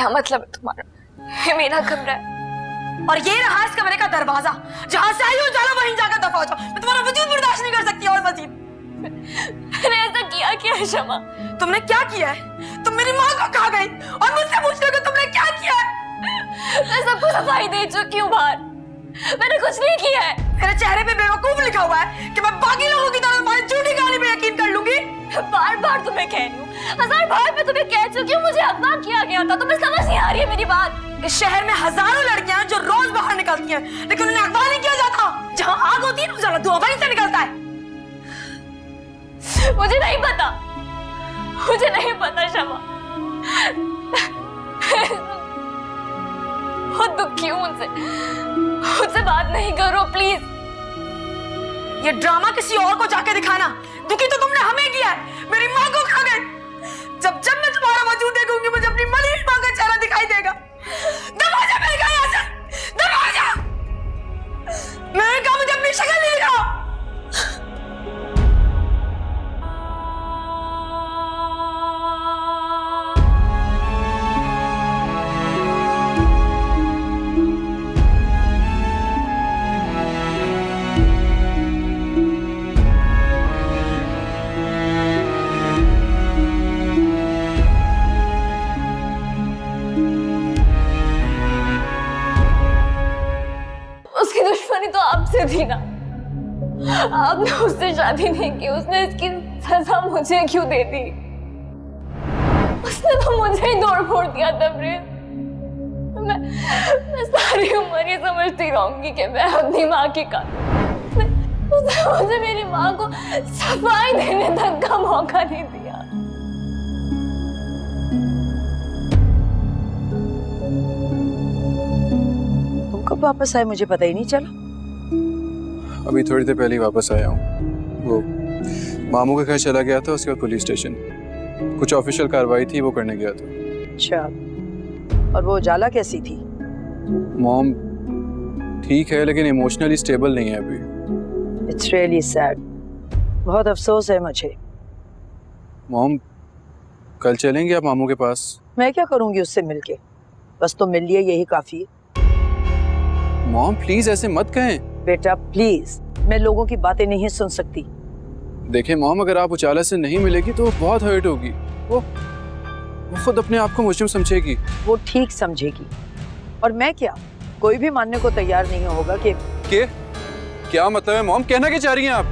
क्या मतलब है तुम्हारा? ये मेरा कमरा है और ये रहा इस कमरे का दरवाजा। जहां से आई हो उजाला वहीं जाकर दफा हो जाओ। मैं तुम्हारा वजूद बर्दाश्त नहीं कर सकती और मजीद। मैंने ऐसा किया क्या है शमा? तुमने क्या किया है? तुम मेरी माँ को कहा गई और मुझसे पूछ रहे हो तुमने क्या किया है? मैं सबको सफाई दे चुकी हूँ बाहर। मैंने कुछ नहीं किया है। मेरे चेहरे पे बेवकूफ लिखा हुआ है कि मैं बाकी लोगों की तरह तुम्हारी झूठी कहानी पे यकीन कर लूंगी। बार बार तुम्हें कह रही हूँ, 1000 बार मैं तुम्हें कह चुकी हूँ मुझे अगवा किया गया था। तुम्हें समझ नहीं आ रही है मेरी बात? इस शहर में हजारों लड़कियां हैं जो रोज बाहर निकलती हैं, लेकिन उन्हें अगवा नहीं किया जाता। जहां आग होती है ना उजाला धुआं वहीं से निकलता है। मुझे नहीं पता, मुझे नहीं पता शमा। बहुत दुखी हूँ, मुझसे बात नहीं करो प्लीज। ये ड्रामा किसी और को जाके दिखाना। दुखी तो तुमने हमें किया है, मेरी माँ को खा गए। जब जब मैं तुम्हारा वजूद देखूंगी मुझे अपनी मरी हुई माँ का चेहरा दिखाई देगा। दबा जा मेरे यहाँ से, दबा जा। मैंने कहा मुझे अपनी शक्ल ले जाओ। उसकी दुश्मनी तो आपसे थी ना, आपने उससे शादी नहीं की, उसने इसकी सजा मुझे क्यों दे दी? उसने तो मुझे ही तोड़ फोड़ दिया तबरेज़। मैं सारी उम्र ये समझती रहूंगी कि मैं अपनी माँ की कातिल। उसने मुझे मेरी माँ को सफाई देने तक का मौका नहीं दिया। कब वापस आए मुझे पता ही नहीं चला। अभी थोड़ी देर पहले ही वापस आया हूँ। वो मामू के घर चला गया था, उसके बाद पुलिस स्टेशन कुछ ऑफिशियल कार्रवाई थी वो करने गया था। अच्छा, और वो उजाला कैसी थी? मॉम ठीक है लेकिन इमोशनली स्टेबल नहीं है अभी। इट्स रियली सैड, बहुत अफसोस है मुझे। मॉम कल चलेंगे आप मामू के पास? मैं क्या करूंगी उससे मिलके, बस तुम मिल लिए यही काफी है। मॉम प्लीज ऐसे मत कहें। बेटा प्लीज, मैं लोगों की बातें नहीं सुन सकती। देखिए मॉम, अगर आप उजाला से नहीं मिलेगी तो बहुत हर्ट होगी। वो खुद अपने आप को मुजरिम समझेगी। वो ठीक समझेगी, और मैं क्या, कोई भी मानने को तैयार नहीं होगा कि क्या मतलब है मॉम, कहना क्या चाह रही हैं आप?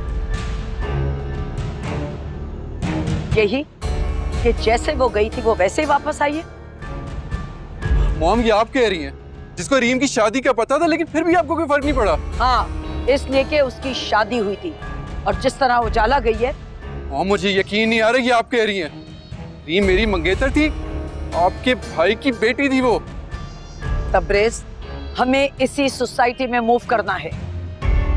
यही कि जैसे वो गई थी वो वैसे ही वापस आई है। मॉम ये आप कह रही हैं जिसको रीम की शादी का पता था लेकिन फिर भी आपको कोई फर्क नहीं पड़ा? हाँ, इसलिए कि उसकी शादी हुई थी, और जिस तरह उजाला गई है। मॉम मुझे यकीन नहीं आ रहा ये आप कह रही हैं। रीम मेरी मंगेतर थी, आपके भाई की बेटी थी वो। तबरेज़, हमें इसी सोसाइटी में मूव करना है।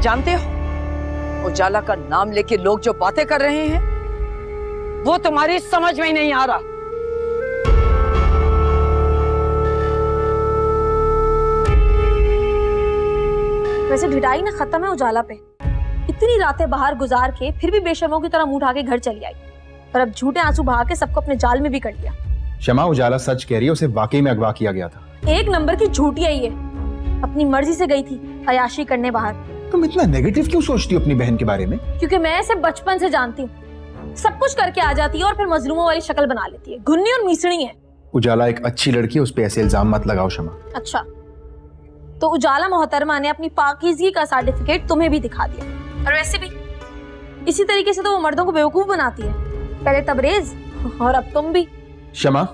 जानते हो, उजाला का नाम लेके लोग जो बातें कर रहे हैं वो तुम्हारी समझ में ही नहीं आ रहा। वैसे ढिढाई ना खत्म है उजाला पे। इतनी रातें बाहर गुजार के फिर भी बेशर्मों की तरह मुंह उठा के घर चली आई, पर अब झूठे आंसू बहा के सबको अपने जाल में भी कर लिया। शमा, उजाला सच कह रही है, उसे वाकई में अगवा किया गया था। एक नंबर की झूठी है ये, अपनी मर्जी से गई थी अयाशी करने बाहर। तुम इतना नेगेटिव क्यों सोचती हो अपनी बहन के बारे में? क्योंकि मैं इसे बचपन से जानती हूँ, सब कुछ करके आ जाती है और फिर मजलूमों वाली शक्ल बना लेती है। घुन्नी और मीसड़ी है। उजाला एक अच्छी लड़की है, उस पर ऐसे इल्जाम मत लगाओ शमा। अच्छा, तो उजाला मोहतरमा ने अपनी पाकीज़गी का सर्टिफिकेट तुम्हें भी दिखा दिया, और वैसे भी इसी तरीके से तो वो मर्दों को बेवकूफ बनाती है। पहले तबरेज और अब तुम भी। शमा,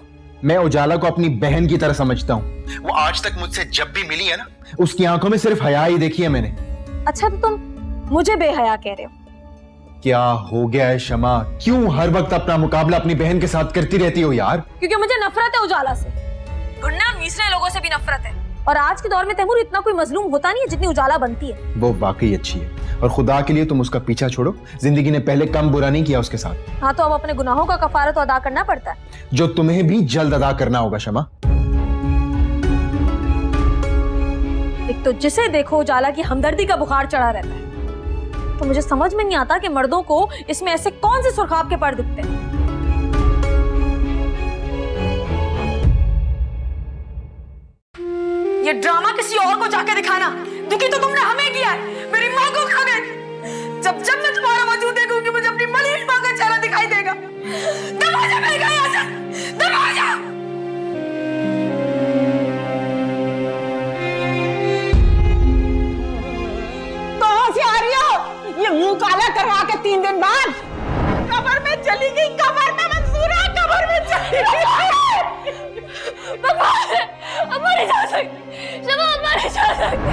मैं उजाला को अपनी बहन की तरह समझता हूँ। वो आज तक मुझसे जब भी मिली है ना, उसकी आंखों में सिर्फ हया ही देखी है मैंने। अच्छा, तो तुम मुझे बेहया कह रहे हो? क्या हो गया है शमा? क्यों हर वक्त अपना मुकाबला अपनी बहन के साथ करती रहती हो यार? क्योंकि मुझे नफरत है उजाला से। घुन्ने और मीसरे लोगों से भी नफरत है, और आज के दौर में तैमूर इतना कोई मजलूम होता नहीं है जितनी उजाला बनती है। वो वाकई अच्छी है, और खुदा के लिए तुम उसका पीछा छोड़ो। जिंदगी ने पहले कम बुरा नहीं किया उसके साथ। हाँ, तो अब अपने गुनाहों का कफारा तो अदा करना पड़ता है, जो तुम्हें भी जल्द अदा करना होगा शमा। एक तो जिसे देखो उजाला की हमदर्दी का बुखार चढ़ा रहता है, तो मुझे समझ में नहीं आता कि मर्दों को इसमें ऐसे कौन से सुर्खाब के पर दिखते हैं। ये ड्रामा किसी और को जाके दिखाना। दुखी तो तुमने हमें किया है, मेरी माँ को खा गए। जब जब मैं तुम्हारा वजूद देखूंगी मुझे अपनी मलिन माँ का चेहरा दिखाई देगा। दबा जा मेरे यहाँ से, दबा जा। कहाँ से आ रही हो? ये मुंह काला करवा के 3 दिन बाद कब्र में चली गई। कब्र में मंसूरा, कब्र में चली गई। अब नहीं जा सकती शमा, अब नहीं जा सकती।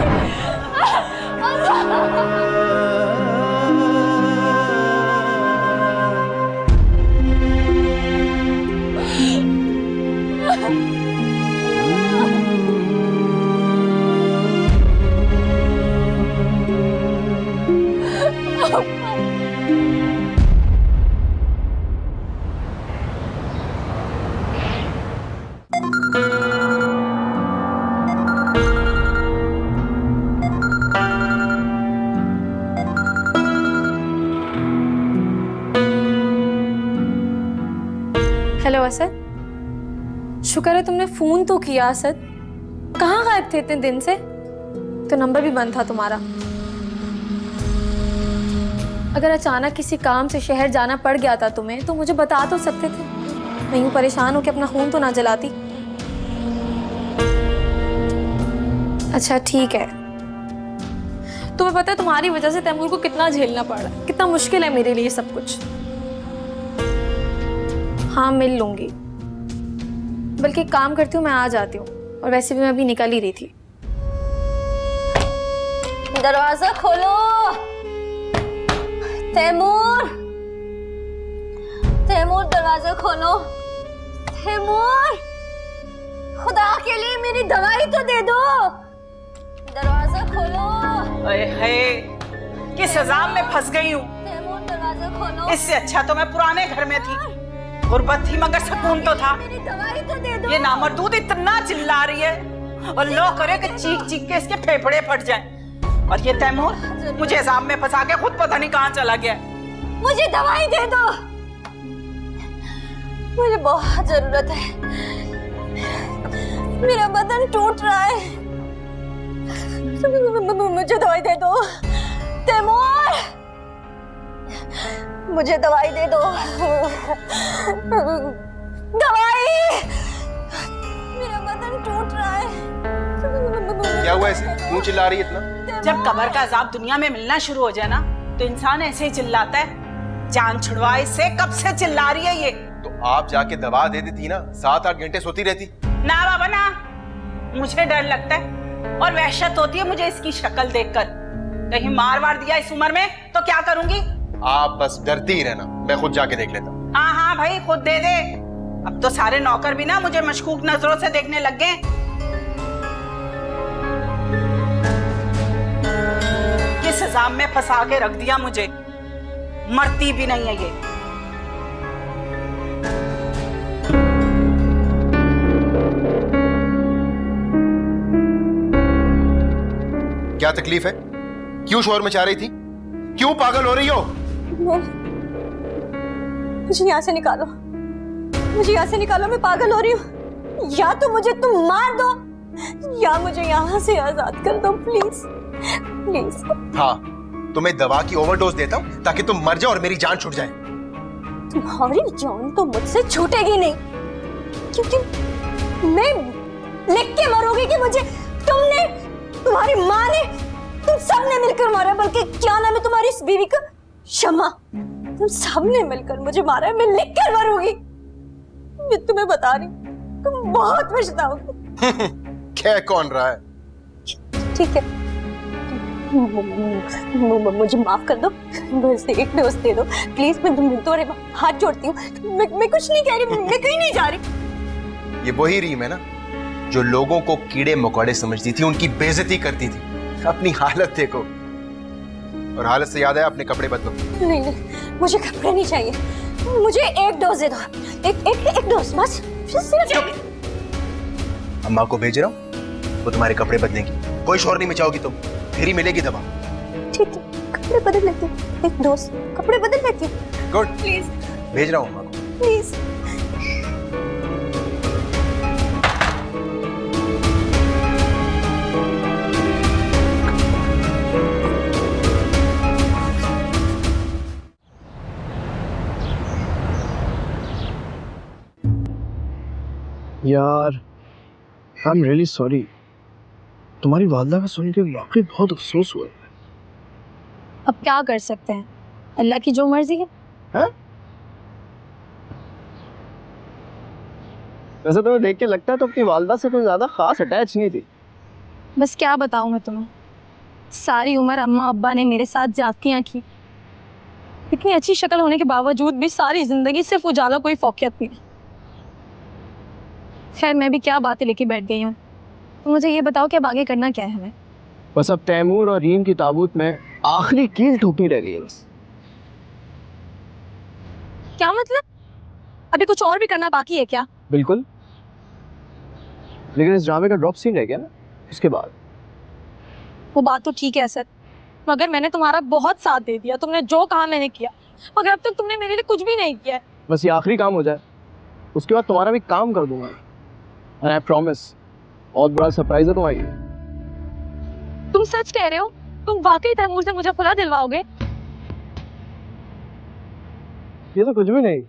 हेलो असद, शुक्र है तुमने फोन तो किया। असद कहाँ गायब थे इतने दिन से? तो नंबर भी बंद था तुम्हारा। अगर अचानक किसी काम से शहर जाना पड़ गया था तुम्हें तो मुझे बता तो सकते थे। मैं यूं परेशान होकर अपना खून तो ना जलाती। अच्छा ठीक है, तुम्हें पता है तुम्हारी वजह से तैमूर को कितना झेलना पड़ रहा है, कितना मुश्किल है मेरे लिए सब कुछ। हाँ मिल लूंगी, बल्कि एक काम करती हूँ मैं आ जाती हूँ। और वैसे भी मैं अभी निकल ही रही थी। दरवाजा खोलो तैमूर, तैमूर दरवाजा खोलो। तैमूर खुदा के लिए मेरी दवाई तो दे दो, दरवाजा खोलो। किस अजाब में फंस गई हूँ। तैमूर दरवाजा खोलो। इससे अच्छा तो मैं पुराने घर में थी, गुर्बत थी मगर सुकून तो था। मेरी दवाई तो दे दो। ये नामर्दूद इतना चिल्ला रही है और लोग करे कि चीख चीख के इसके फेफड़े फट जाएं। और ये तैमूर मुझे अजाब में फंसा के खुद पता नहीं कहाँ चला गया। मुझे दवाई दे दो, मुझे बहुत जरूरत है। मेरा बदन टूट रहा है, मुझे दवाई दे दो। तैमूर मुझे दवाई दे दो, दवाई। मेरा बदन टूट रहा है। क्या हुआ ऐसे? क्यों चिल्ला रही है इतना? जब कब्र का अजाब दुनिया में मिलना शुरू हो जाए ना तो इंसान ऐसे ही चिल्लाता है। जान छुड़वाए से कब से चिल्ला रही है ये। तो आप जाके दवा दे देती ना, 7-8 घंटे सोती रहती। ना बाबा ना, मुझे डर लगता है और वहशत होती है मुझे इसकी शक्ल देखकर। कहीं मार वार दिया इस उम्र में तो क्या करूंगी। आप बस डरती ही रहना, मैं खुद जाके देख लेता हूँ। हाँ हाँ भाई खुद दे दे। अब तो सारे नौकर भी ना मुझे मशकूक नजरों से देखने लग गए। किस अजाब में फंसा के रख दिया मुझे, मरती भी नहीं है ये। क्या तकलीफ है? क्यों शोर मचा रही थी? क्यों पागल हो रही हो? मुझे यहाँ से निकालो, मुझे यहाँ से निकालो, मैं पागल हो रही हूँ। या तो मुझे तुम मार दो या मुझे यहाँ से आजाद कर दो, प्लीज प्लीज। हाँ, तुम्हें दवा की ओवरडोज देता हूँ ताकि तुम मर जाओ और मेरी जान छूट जाए। तुम्हारी जान तो मुझसे छूटेगी नहीं, क्योंकि मैं लिख के मरूंगी कि मुझे तुमने, तुम्हारी माँ ने, तुम सबने मिलकर मारा। बल्कि क्या नाम है तुम्हारी इस बीवी का, शमा। तुम सबने मिलकर मुझे मारा है, मैं लिख कर मरूंगी। मैं तुम्हें बता रही, तुम बहुत पछताओगे। क्या कौन रहा है? ठीक है, मुझे माफ कर दो, बस एक डोज दे दो प्लीज। मैं तुम्हारे हाथ जोड़ती हूँ। मैं कुछ नहीं कह रही, मैं कहीं नहीं जा रही। ये वही रीम है ना जो लोगों को कीड़े मकोड़े समझती थी, उनकी बेइज्जती करती थी। अपनी हालत देखो। और हालत से याद है, अपने कपड़े बदलो। नहीं नहीं, मुझे कपड़े नहीं चाहिए, मुझे एक डोज दे दो, एक डोज बस। अम्मा को भेज रहा हूँ, वो तुम्हारे कपड़े बदलेंगी। कोई शोर नहीं मचाओगी तुम, फिर ही मिलेगी दवा। ठीक है, कपड़े बदल लेती हूँ, एक डोज कपड़े बदल लेती हूँ। गुड, प्लीज भेज रहा हूँ अम्मा को। प्लीज। यार आई एम रियली सॉरी, तुम्हारी वालदा का सुन के वाकई बहुत अफसोस हुआ। अब क्या कर सकते हैं, अल्लाह की जो मर्जी है। वैसे तुम्हें देख के लगता है तो अपनी वालदा से कोई ज्यादा खास अटैच नहीं थी। बस क्या बताऊं मैं तुम्हें, सारी उम्र अम्मा अब्बा ने मेरे साथ ज्यादतियां की। इतनी अच्छी शक्ल होने के बावजूद भी सारी जिंदगी सिर्फ उजाला कोई फौकियत नहीं। खैर मैं भी क्या बातें लेके बैठ गई हूँ। तो मुझे ये बताओ कि अब आगे करना क्या है हमें। बस अब तैमूर और रीम की ताबूत में आखिरी कील ठोकनी रह गई है बस। क्या मतलब, अभी कुछ और भी करना बाकी है क्या? बिल्कुल, लेकिन इस ड्रामे का ड्रॉप सीन रह गया ना, उसके बाद। वो बात तो ठीक है असद, मगर मैंने तुम्हारा बहुत साथ दे दिया, तुमने जो कहा मैंने किया, मगर अब तक तुमने मेरे लिए कुछ भी नहीं किया। बस ये आखिरी काम हो जाए, उसके बाद तुम्हारा भी काम कर दूंगा। एंड आई प्रॉमिस, बहुत बड़ा सरप्राइज है तुम्हारी। तुम सच कह रहे हो? तुम वाकई तैमूर से मुझे खुला दिलवाओगे? ये तो कुछ भी नहीं,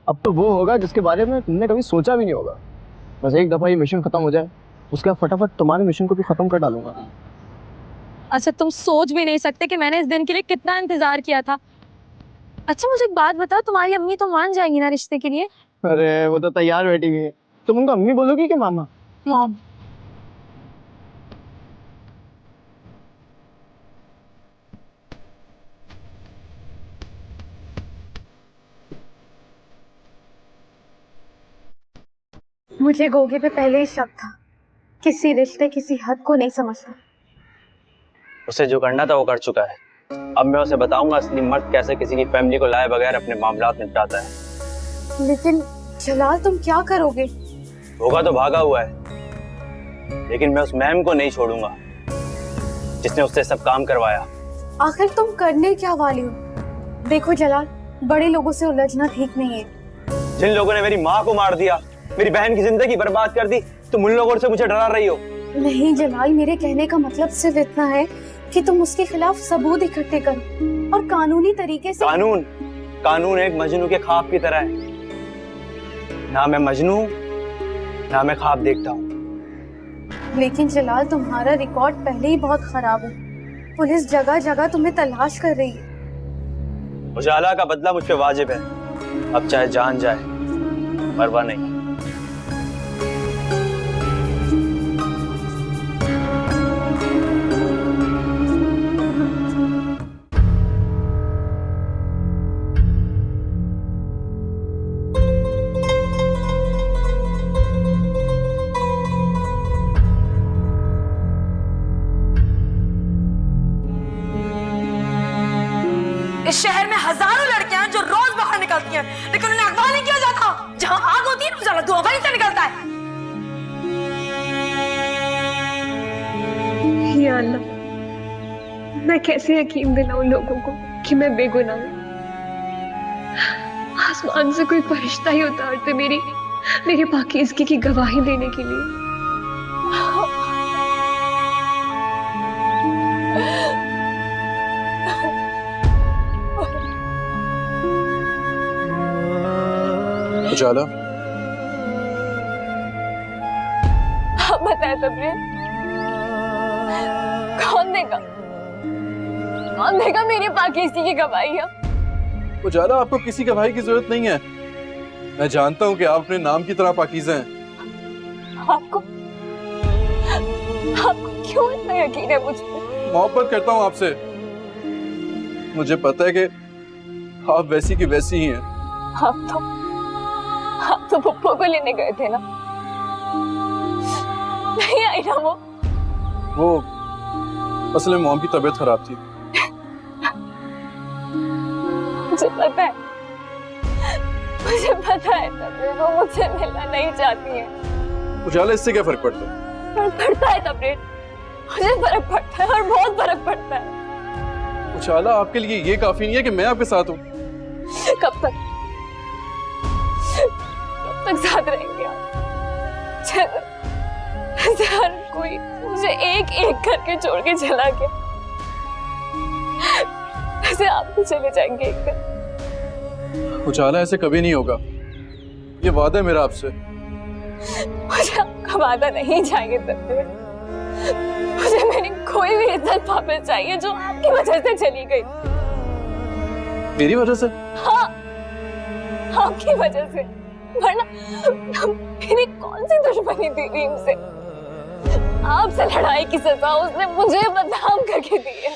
अब तो वो होगा जिसके बारे में तुमने कभी सोचा भी नहीं होगा। बस एक दफा ये मिशन खत्म हो जाए, उसके बाद फटाफट तुम्हारे मिशन को भी खत्म कर डालूंगा। अच्छा तुम सोच भी नहीं सकते कि मैंने इस दिन के लिए कितना इंतजार किया था। अच्छा मुझे एक बात बताओ, तुम्हारी अम्मी तो मान जाएंगी ना रिश्ते के लिए? अरे वो तो तैयार बैठी हुई है, तुम उनको अम्मी बोलोगी कि मामा? मॉम। मुझे गोगे पे पहले ही शक था, किसी रिश्ते किसी हद को नहीं समझता। उसे जो करना था वो कर चुका है। अब मैं उसे बताऊंगा असली मर्द कैसे किसी की फैमिली को लाए बगैर अपने मामलात निपटाता है। लेकिन जलाल तुम क्या करोगे? होगा तो भागा हुआ है, लेकिन मैं उस मैम को नहीं छोड़ूंगा जिसने उससे सब काम करवाया। आखिर तुम करने क्या वाली हो? देखो जलाल, बड़े लोगों से उलझना ठीक नहीं है। जिन लोगों ने मेरी माँ को मार दिया, मेरी बहन की जिंदगी बर्बाद कर दी, तुम उन लोगों से मुझे डरा रही हो। नहीं जलाल, मेरे कहने का मतलब सिर्फ इतना है कि तुम उसके खिलाफ सबूत इकट्ठे करो और कानूनी तरीके से। कानून एक मजनू के ख्वाब की तरह है। ना मैं मजनू ना मैं ख्वाब देखता हूँ। लेकिन जलाल तुम्हारा रिकॉर्ड पहले ही बहुत खराब है, पुलिस जगह जगह तुम्हें तलाश कर रही है। उजाला का बदला मुझ पे वाजिब है, अब चाहे जान जाए परवाह नहीं। इस शहर में हजारों लड़कियां हैं जो रोज बाहर निकलती हैं, लेकिन उन्हें अगवा नहीं किया जाता। जहां आग होती है ना उजाला धुआं वहीं से निकलता है। या अल्लाह, मैं कैसे यकीन दिलाऊं लोगों को कि मैं बेगुनाह हूं। आसमान से कोई फरिश्ता ही उतारते मेरी पाकीज़गी की गवाही देने के लिए। उजाला, आप बताए तबरीज, कौन देगा मेरी पाकीज़गी की गवाही? उजाला, आपको किसी गवाही की जरूरत नहीं है। मैं जानता हूँ कि आप अपने नाम की तरह पाकीज़ा हैं। आपको क्यों इतना यकीन है मुझ पे? मोहब्बत करता हूँ आपसे। मुझे पता है कि आप वैसी की वैसी ही हैं। आप तो पप्पू को लेने गए थे ना? नहीं आई ना वो असल में मॉम की तबीयत खराब थी। मुझे पता है तबरीज, वो मुझसे मिलना नहीं चाहती है। उजाला, इससे क्या फर्क पड़ता है? फर्क पड़ता है तबरीज, मुझे फर्क पड़ता है और बहुत फर्क पड़ता है। उजाला, आपके लिए ये काफी नहीं है कि मैं आपके साथ हूँ? कब तक साथ रहेंगे आप? हर कोई मुझे एक एक करके छोड़ के चला गया, ऐसे आप भी चले जाएंगे एक दिन। उजाला, ऐसे कभी नहीं होगा, ये वादा है मेरा आपसे। मुझे आपका वादा नहीं चाहिए तबरेज। मुझे मेरी कोई भी इज्जत वापस चाहिए जो आपकी वजह से चली गई। मेरी वजह से? हाँ, आपकी वजह से। वरना मेरी कौन सी दुश्मनी थी रीम से? आपसे लड़ाई की सजा उसने मुझे बदनाम करके दी है।